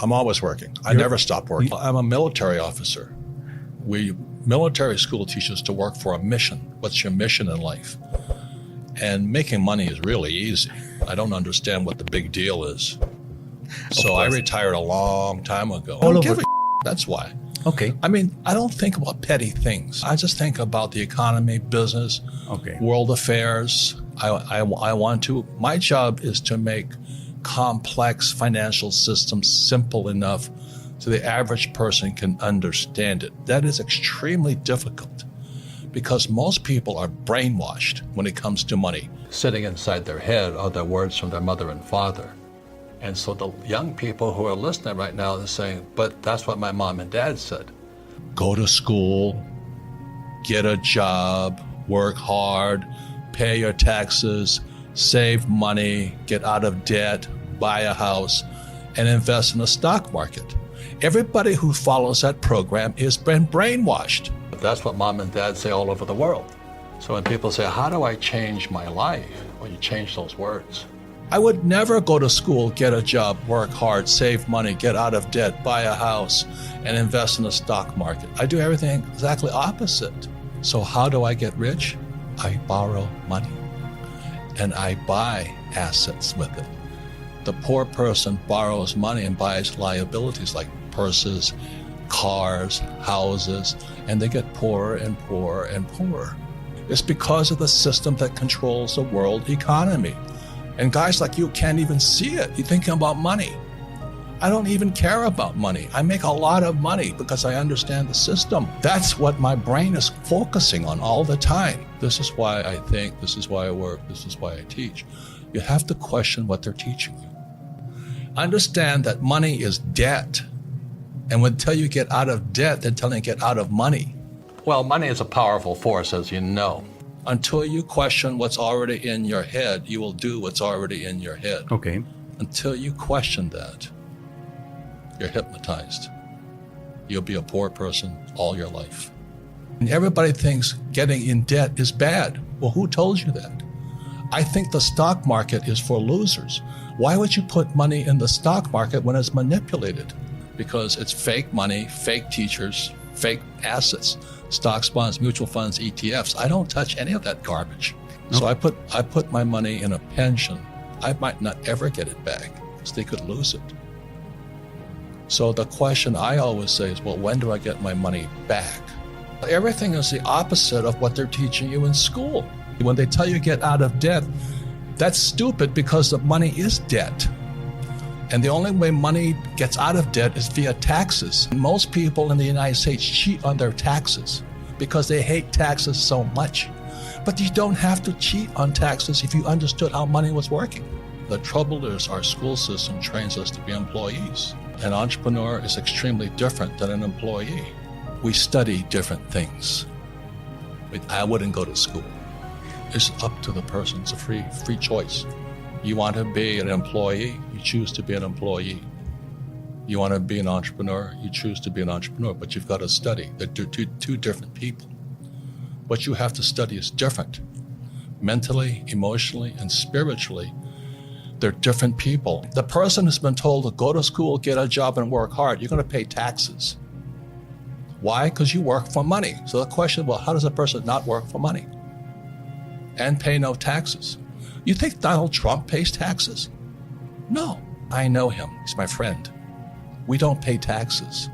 I'm always working. I never stop working. I'm a military officer. Military school teaches to work for a mission. What's your mission in life? And making money is really easy. I don't understand what the big deal is. So I retired a long time ago. I don't give a that's why. Okay. I mean, I don't think about petty things. I just think about the economy, business, world affairs. My job is to make complex financial systems simple enough so the average person can understand it. That is extremely difficult because most people are brainwashed when it comes to money. Sitting inside their head are the words from their mother and father. And so the young people who are listening right now are saying, but that's what my mom and dad said. Go to school, get a job, work hard, pay your taxes, save money, get out of debt, buy a house, and invest in the stock market. Everybody who follows that program has been brainwashed. That's what mom and dad say all over the world. So when people say, how do I change my life? Well, you change those words. I would never go to school, get a job, work hard, save money, get out of debt, buy a house, and invest in the stock market. I do everything exactly opposite. So how do I get rich? I borrow money and I buy assets with it. The poor person borrows money and buys liabilities like purses, cars, houses, and they get poorer and poorer and poorer. It's because of the system that controls the world economy. And guys like you can't even see it. You're thinking about money. I don't even care about money. I make a lot of money because I understand the system. That's what my brain is focusing on all the time. This is why I think, this is why I work, this is why I teach. You have to question what they're teaching you. Understand that money is debt. And until you get out of debt, they're telling you to get out of money. Well, money is a powerful force, as you know. Until you question what's already in your head, you will do what's already in your head. Okay. Until you question that, you're hypnotized. You'll be a poor person all your life. And everybody thinks getting in debt is bad. Well, who told you that? I think the stock market is for losers. Why would you put money in the stock market when it's manipulated? Because it's fake money, fake teachers, fake assets, stocks, bonds, mutual funds, ETFs. I don't touch any of that garbage. So I put my money in a pension. I might not ever get it back because they could lose it. So the question I always say is, well, when do I get my money back? Everything is the opposite of what they're teaching you in school. When they tell you get out of debt, that's stupid because the money is debt. And the only way money gets out of debt is via taxes. Most people in the United States cheat on their taxes because they hate taxes so much. But you don't have to cheat on taxes if you understood how money was working. The trouble is our school system trains us to be employees. An entrepreneur is extremely different than an employee. We study different things. I wouldn't go to school. It's up to the person. It's a free choice. You want to be an employee, you choose to be an employee. You want to be an entrepreneur, you choose to be an entrepreneur, but you've got to study. They're two different people. What you have to study is different. Mentally, emotionally, and spiritually, they're different people. The person who's been told to go to school, get a job, and work hard, you're going to pay taxes. Why? Because you work for money. So the question, well, how does a person not work for money and pay no taxes? You think Donald Trump pays taxes? No. I know him. He's my friend. We don't pay taxes.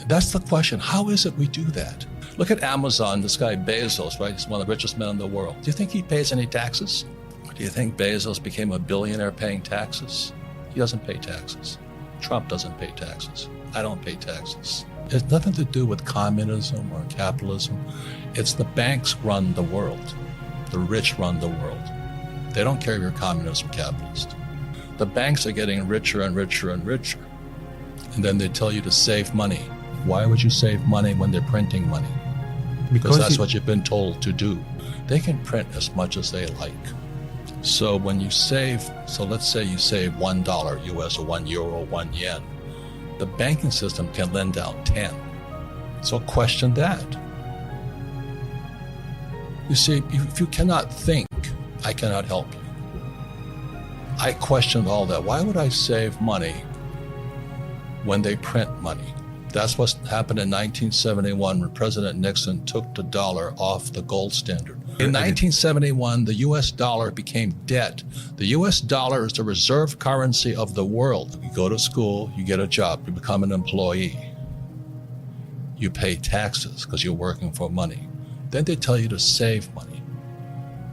That's the question. How is it we do that? Look at Amazon, this guy Bezos, right? He's one of the richest men in the world. Do you think he pays any taxes? Do you think Bezos became a billionaire paying taxes? He doesn't pay taxes. Trump doesn't pay taxes. I don't pay taxes. It's nothing to do with communism or capitalism. It's the banks run the world. The rich run the world. They don't care if you're communist or capitalist. The banks are getting richer and richer and richer. And then they tell you to save money. Why would you save money when they're printing money? Because that's what you've been told to do. They can print as much as they like. So when you save, so let's say you save $1 US or €1, 1 yen, the banking system can lend out 10. So question that. You see, if you cannot think, I cannot help you. I questioned all that. Why would I save money when they print money. That's what happened in 1971 when President Nixon took the dollar off the gold standard. In 1971, the U.S. dollar became debt. The U.S. dollar is the reserve currency of the world. You go to school, you get a job, you become an employee. You pay taxes because you're working for money. Then they tell you to save money.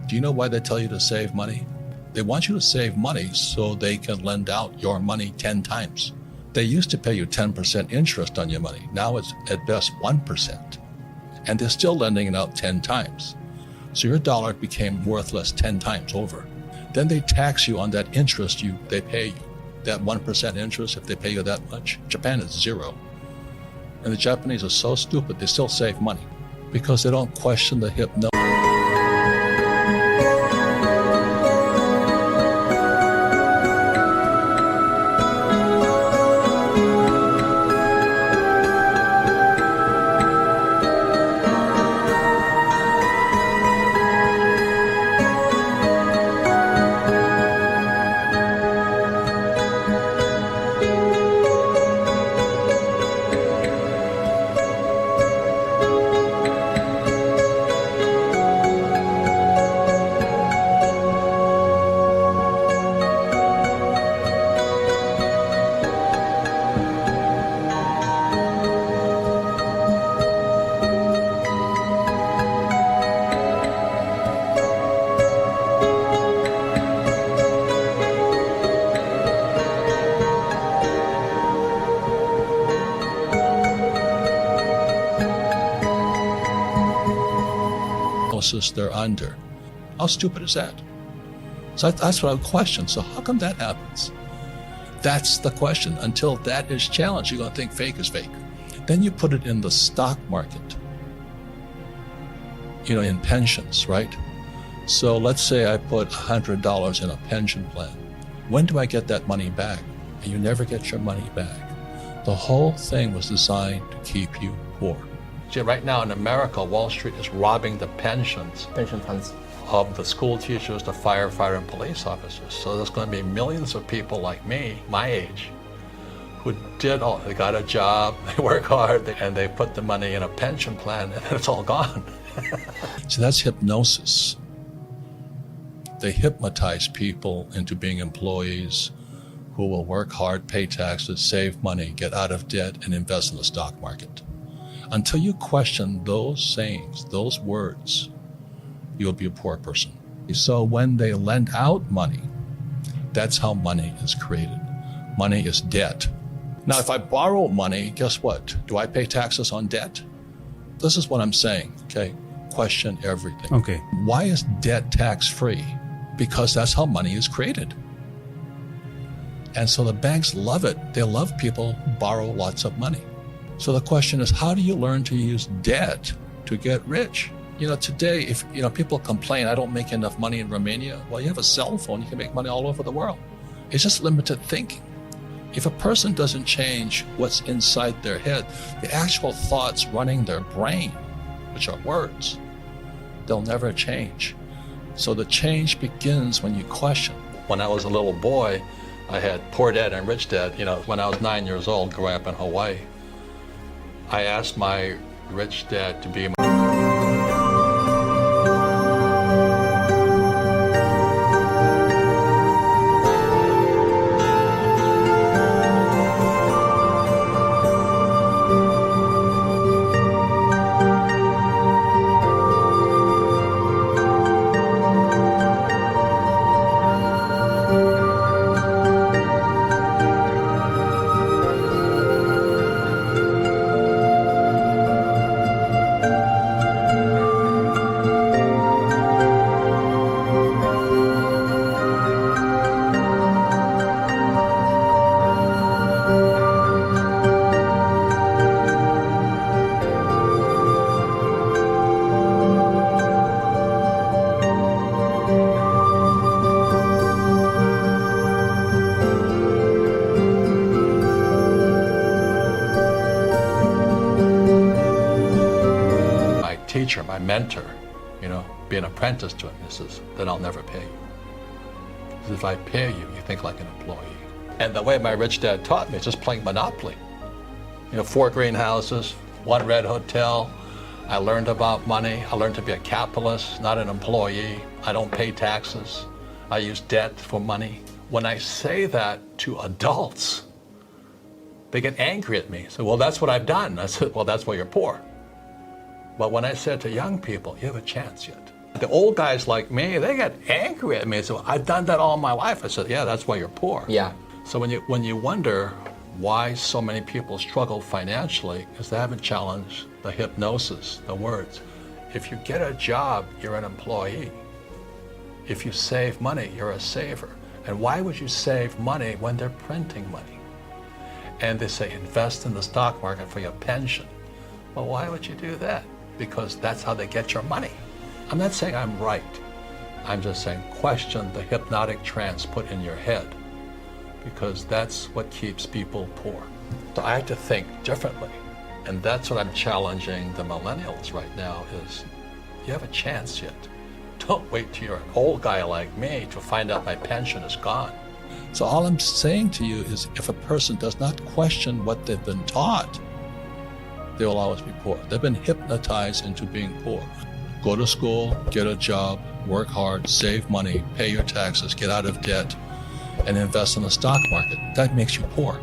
Do you know why they tell you to save money? They want you to save money so they can lend out your money 10 times. They used to pay you 10% interest on your money. Now it's at best 1%. And they're still lending it out 10 times. So your dollar became worthless 10 times over. Then they tax you on that interest they pay you. That 1% interest, if they pay you that much, Japan is 0. And the Japanese are so stupid, they still save money because they don't question the hypnosis. They're under. How stupid is that? So that's what I would question. So how come that happens? That's the question. Until that is challenged, you're going to think fake is fake. Then you put it in the stock market, in pensions, right? So let's say I put $100 in a pension plan. When do I get that money back? And you never get your money back. The whole thing was designed to keep you poor. Right now in America, Wall Street is robbing the pension funds of the school teachers, the firefighter, and police officers. So there's going to be millions of people like me, my age, who they got a job, they work hard, and they put the money in a pension plan, and it's all gone. So that's hypnosis. They hypnotize people into being employees who will work hard, pay taxes, save money, get out of debt, and invest in the stock market. Until you question those sayings, those words, you'll be a poor person. So when they lend out money, that's how money is created. Money is debt. Now, if I borrow money, guess what? Do I pay taxes on debt? This is what I'm saying, okay? Question everything. Okay. Why is debt tax-free? Because that's how money is created. And so the banks love it. They love people who borrow lots of money. So the question is, how do you learn to use debt to get rich? Today, if people complain, I don't make enough money in Romania. Well, you have a cell phone, you can make money all over the world. It's just limited thinking. If a person doesn't change what's inside their head, the actual thoughts running their brain, which are words, they'll never change. So the change begins when you question. When I was a little boy, I had poor dad and rich dad. When I was 9 years old, growing up in Hawaii, I asked my rich dad to be my teacher, my mentor, be an apprentice to him. He says, then I'll never pay you. He says, if I pay you, you think like an employee. And the way my rich dad taught me is just playing Monopoly. 4 greenhouses, 1 red hotel. I learned about money. I learned to be a capitalist, not an employee. I don't pay taxes. I use debt for money. When I say that to adults, they get angry at me. So, well, that's what I've done. I said, well, that's why you're poor. But when I said to young people, you have a chance yet. The old guys like me, they get angry at me. So I've done that all my life. I said, yeah, that's why you're poor. Yeah. So when you wonder why so many people struggle financially, is they haven't challenged the hypnosis, the words. If you get a job, you're an employee. If you save money, you're a saver. And why would you save money when they're printing money? And they say invest in the stock market for your pension. Well, why would you do that? Because that's how they get your money. I'm not saying I'm right. I'm just saying question the hypnotic trance put in your head, because that's what keeps people poor. So I have to think differently. And that's what I'm challenging the millennials right now is, you have a chance yet. Don't wait till you're an old guy like me to find out my pension is gone. So all I'm saying to you is, if a person does not question what they've been taught, they will always be poor. They've been hypnotized into being poor. Go to school, get a job, work hard, save money, pay your taxes, get out of debt, and invest in the stock market. That makes you poor.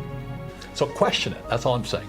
So question it. That's all I'm saying.